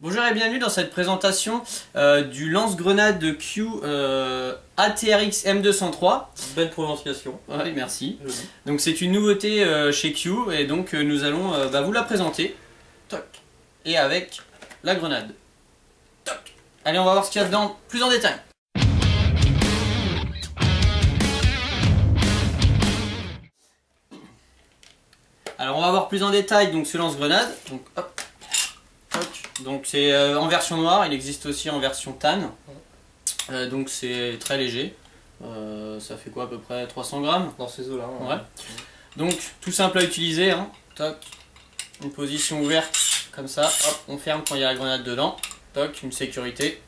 Bonjour et bienvenue dans cette présentation du lance-grenade de Q ATRX M203. Belle prononciation. Oui, merci. Joli. Donc c'est une nouveauté chez Q et donc nous allons vous la présenter. Toc. Et avec la grenade. Toc. Allez, on va voir ce qu'il y a dedans plus en détail. Alors on va voir plus en détail donc ce lance-grenade. Donc hop. Donc c'est en version noire, il existe aussi en version tan. Donc c'est très léger. Ça fait quoi à peu près 300 grammes dans ces eaux-là. Ouais. Donc tout simple à utiliser. Hein. Toc. Une position ouverte comme ça. Hop, on ferme quand il y a la grenade dedans. Toc, une sécurité.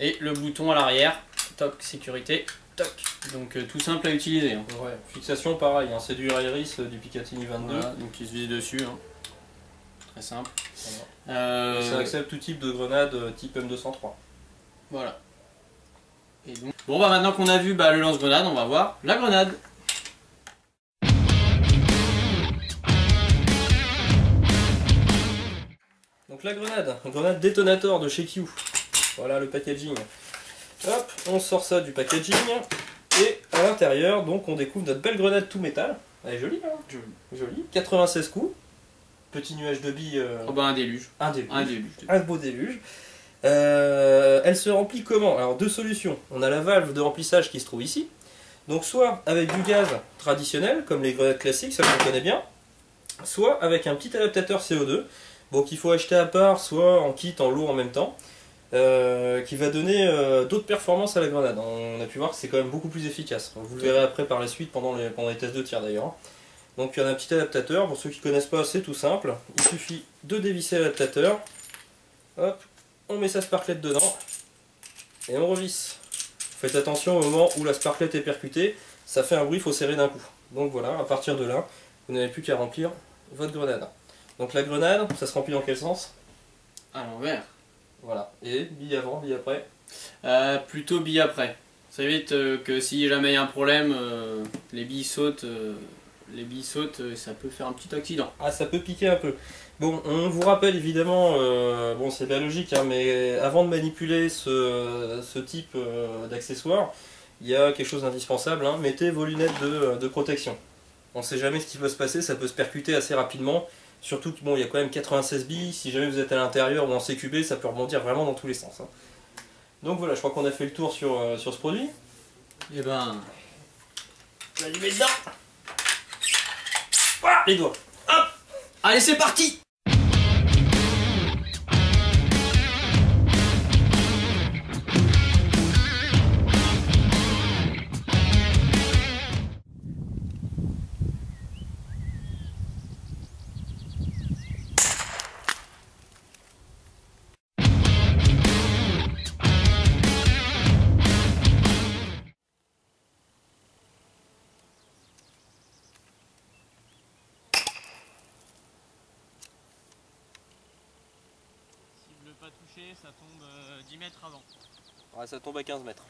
Et le bouton à l'arrière. Toc, sécurité. Toc. Donc tout simple à utiliser. Hein. Ouais. Fixation pareil, hein. C'est du Iris du Picatinny 22. Voilà, donc il se vise dessus. Hein. Très simple. Voilà. Ça accepte tout type de grenade type M203. Voilà. Et donc... Bon bah maintenant qu'on a vu le lance-grenade, on va voir la grenade. Donc la grenade détonator de chez Q. Voilà le packaging. Hop, on sort ça du packaging. Et à l'intérieur, donc on découvre notre belle grenade tout métal. Elle est jolie, hein. Jolie. 96 coups. Petit nuage de billes. Oh bah un déluge. Un déluge. Un déluge. Un beau déluge. Elle se remplit comment? Alors deux solutions. On a la valve de remplissage qui se trouve ici. Donc soit avec du gaz traditionnel, comme les grenades classiques, ça on connaît bien. Soit avec un petit adaptateur CO2. Bon, qu'il faut acheter à part, soit en kit, en lot en même temps. Qui va donner d'autres performances à la grenade. On a pu voir que c'est quand même beaucoup plus efficace. Vous le verrez après par la suite pendant les tests de tir d'ailleurs. Donc il y a un petit adaptateur, pour ceux qui ne connaissent pas c'est tout simple, il suffit de dévisser l'adaptateur, hop, on met sa sparklette dedans, et on revisse. Faites attention au moment où la sparklette est percutée, ça fait un bruit, il faut serrer d'un coup. Donc voilà, à partir de là, vous n'avez plus qu'à remplir votre grenade. Donc la grenade, ça se remplit dans quel sens? À l'envers. Voilà, et bille avant, bille après? Plutôt bille après. Ça évite que si jamais il y a un problème, les billes sautent. Ça peut faire un petit accident. Ah, ça peut piquer un peu. Bon, on vous rappelle évidemment, bon c'est bien logique, hein, mais avant de manipuler ce type d'accessoire, il y a quelque chose d'indispensable, hein, mettez vos lunettes de protection. On ne sait jamais ce qui peut se passer, ça peut se percuter assez rapidement, surtout que bon, il y a quand même 96 billes, si jamais vous êtes à l'intérieur ou en CQB, ça peut rebondir vraiment dans tous les sens. Hein. Donc voilà, je crois qu'on a fait le tour sur ce produit. Et ben... On va lui mettre dedans. Ah, les doigts. Hop. Allez, c'est parti! Pas touché, ça tombe 10 mètres avant. Ouais, ça tombe à 15 mètres.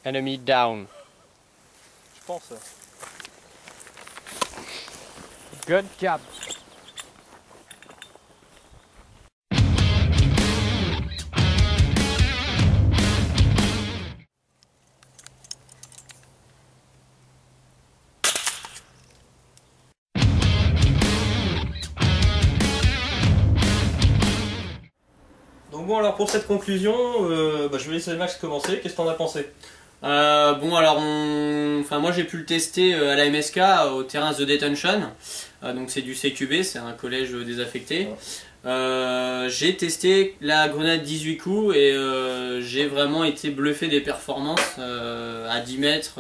Enemy down. Je pense. Good job. Donc bon, alors pour cette conclusion, je vais laisser Max commencer. Qu'est-ce que t'en as pensé? Bon alors moi j'ai pu le tester à la MSK au terrain The Detention. Donc c'est du CQB, c'est un collège désaffecté. J'ai testé la grenade 18 coups et j'ai vraiment été bluffé des performances. À 10 mètres,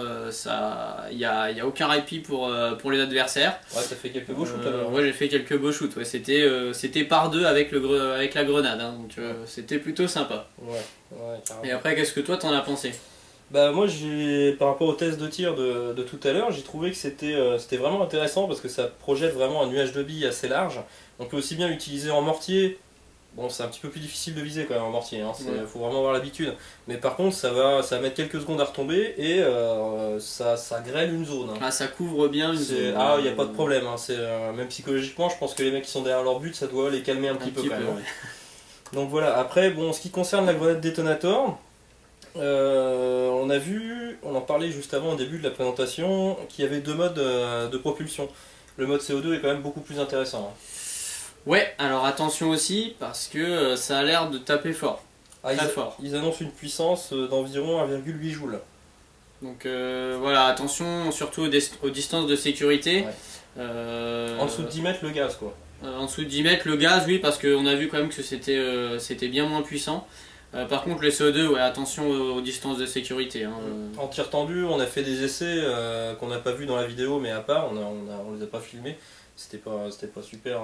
il n'y a aucun répit pour les adversaires. Ouais, t'as fait quelques beaux shoots alors. Ouais, j'ai fait quelques beaux shoots. Ouais. C'était par deux avec la grenade, hein, donc c'était plutôt sympa. Ouais, carrément. Et après, qu'est-ce que toi t'en as pensé? Bah moi, par rapport au test de tir de tout à l'heure, j'ai trouvé que c'était vraiment intéressant parce que ça projette vraiment un nuage de billes assez large. On peut aussi bien l'utiliser en mortier Bon, c'est un petit peu plus difficile de viser quand même en mortier, hein. Faut vraiment avoir l'habitude. Mais par contre, ça va mettre quelques secondes à retomber et ça grêle une zone, hein. Ah, ça couvre bien une zone. Ah, il n'y a pas de problème, hein. Même psychologiquement, je pense que les mecs qui sont derrière leur but, ça doit les calmer un petit peu quand même. Ouais. Donc voilà, après, bon, en ce qui concerne la grenade détonator, on en parlait juste avant au début de la présentation, qu'il y avait 2 modes de propulsion. Le mode CO2 est quand même beaucoup plus intéressant, hein. Ouais, alors attention aussi, parce que ça a l'air de taper fort. Ah, Très fort. Ils annoncent une puissance d'environ 1,8 joules. Donc voilà, attention surtout aux distances de sécurité. Ouais. En dessous de 10 mètres le gaz, quoi. En dessous de 10 mètres le gaz, oui, parce qu'on a vu quand même que c'était bien moins puissant. Par contre le CO2, ouais, attention aux distances de sécurité, hein. En tir tendu, on a fait des essais qu'on n'a pas vu dans la vidéo, mais à part, on les a pas filmés. C'était pas super.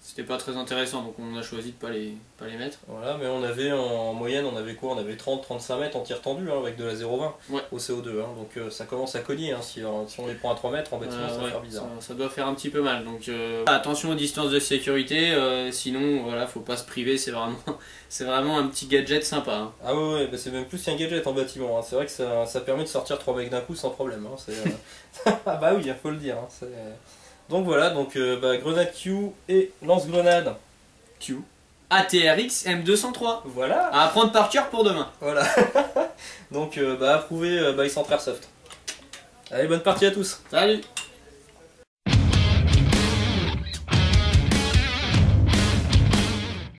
C'était pas très intéressant, donc on a choisi de pas les mettre. Voilà, mais on avait en moyenne, on avait quoi? On avait 30-35 mètres en tir tendu, hein, avec de la 0,20 ouais. Au CO2, hein. Donc ça commence à cogner, hein, si on les prend à 3 mètres en bâtiment, ça va faire bizarre. Ça doit faire un petit peu mal, donc attention aux distances de sécurité, sinon voilà, faut pas se priver, c'est vraiment un petit gadget sympa, hein. Ah ouais, bah c'est même plus qu'un gadget en bâtiment, hein. C'est vrai que ça permet de sortir 3 mecs d'un coup sans problème, hein. Ah bah oui, il faut le dire, hein. Donc voilà, grenade Q et lance-grenade Q. ATRX M203. Voilà. À apprendre par cœur pour demain. Voilà. Donc approuvé by Centre Airsoft. Allez, bonne partie à tous. Salut.